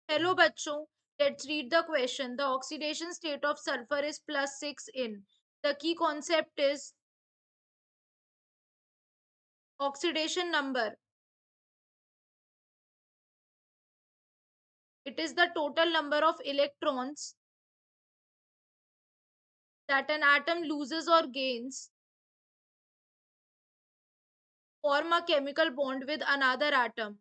Hello बच्चों, let's read the question. The oxidation state of sulphur is +6 in. The key concept is oxidation number. It is the total number of electrons that an atom loses or gains form a chemical bond with another atom.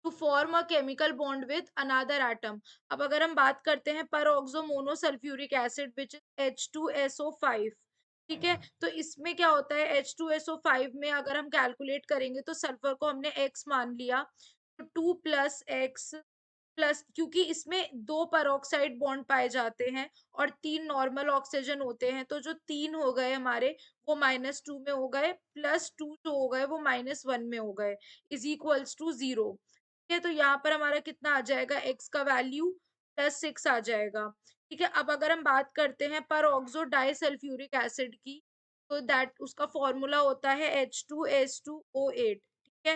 To form a chemical bond with another atom. अब अगर हम बात करते हैं peroxo monosulphuric acid which is H2SO5. ठीक है, तो इसमें क्या होता है, H2SO5 में अगर हम कैलकुलेट करेंगे तो सल्फर को हमने X मान लिया, तो 2 + X प्लस, क्योंकि इसमें दो पेरोक्साइड बॉन्ड पाए जाते हैं और 3 नॉर्मल ऑक्सीजन होते हैं, तो जो 3 हो गए हमारे वो -2 में हो गए, +2 जो हो गए वो -1 में हो गए, इज इक्वल्स टू 0. ठीक है, तो यहाँ पर हमारा कितना आ जाएगा, एक्स का वैल्यू +6 आ जाएगा. ठीक है, अब अगर हम बात करते हैं पर ऑक्सो डाइसल्फ्यूरिक एसिड की, तो दैट उसका फॉर्मूला होता है H2S2O8. ठीक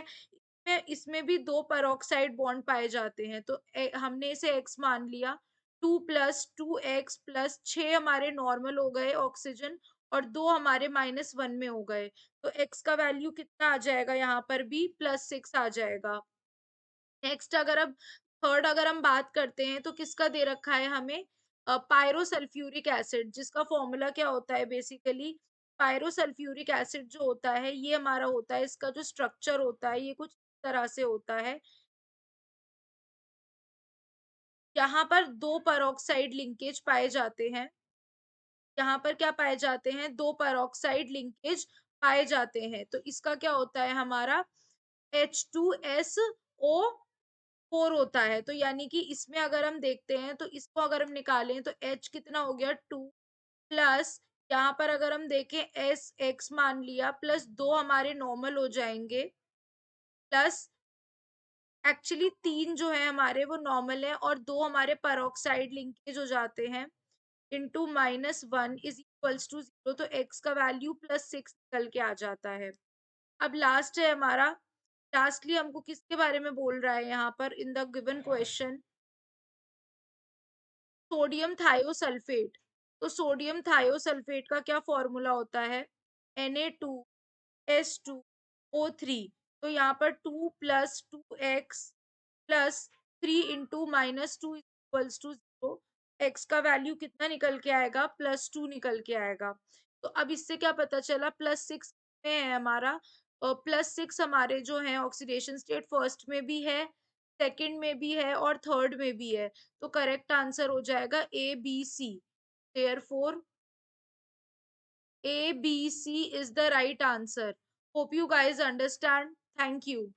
है, इसमें भी दो पेरोक्साइड बॉन्ड पाए जाते हैं, तो हमने इसे x मान लिया. 2 + 2x + 6 हमारे नॉर्मल हो गए ऑक्सीजन और दो हमारे -1 में हो गए, तो x का वैल्यू कितना आ जाएगा, यहाँ पर भी +6 आ जाएगा. नेक्स्ट अगर अब थर्ड अगर हम बात करते हैं तो किसका दे रखा है हमें, पायरोसल्फ्यूरिक एसिड, जिसका फॉर्मूला क्या होता है बेसिकली. पायरोसल्फ्यूरिक एसिड जो होता है ये हमारा होता है, इसका जो स्ट्रक्चर होता है ये कुछ इस तरह से होता है. यहाँ पर दो पेरोक्साइड लिंकेज पाए जाते हैं. यहाँ पर क्या पाए जाते हैं, दो पेरोक्साइड लिंकेज पाए जाते हैं, तो इसका क्या होता है हमारा H2SO4 होता है. तो यानी कि इसमें अगर हम देखते हैं तो इसको अगर हम निकालें तो H कितना हो गया 2 प्लस, यहाँ पर अगर हम देखें एस एक्स मान लिया, प्लस दो हमारे नॉर्मल हो जाएंगे, प्लस एक्चुअली 3 जो है हमारे वो नॉर्मल है और दो हमारे पेरोक्साइड लिंकेज हो जाते हैं, इंटू -1 इज इक्वल्स टू 0, तो x का वैल्यू +6 निकल के आ जाता है. अब लास्ट है हमारा, लास्टली हमको किसके बारे में बोल रहा है यहाँ पर in the given question, sodium thiosulphate. तो सोडियम थायोसल्फेट का क्या फॉर्मूला होता है, Na2S2O3. तो यहाँ पर 2 + 2x + 3 × -2 = 0. एक्स का वैल्यू कितना निकल के आएगा, +2 निकल के आएगा. तो अब इससे क्या पता चला, +6 में है हमारा, +6 हमारे जो है ऑक्सीडेशन स्टेट फर्स्ट में भी है, सेकंड में भी है और थर्ड में भी है, तो करेक्ट आंसर हो जाएगा ABC. Therefore, ABC is the right answer. Hope you guys understand. Thank you.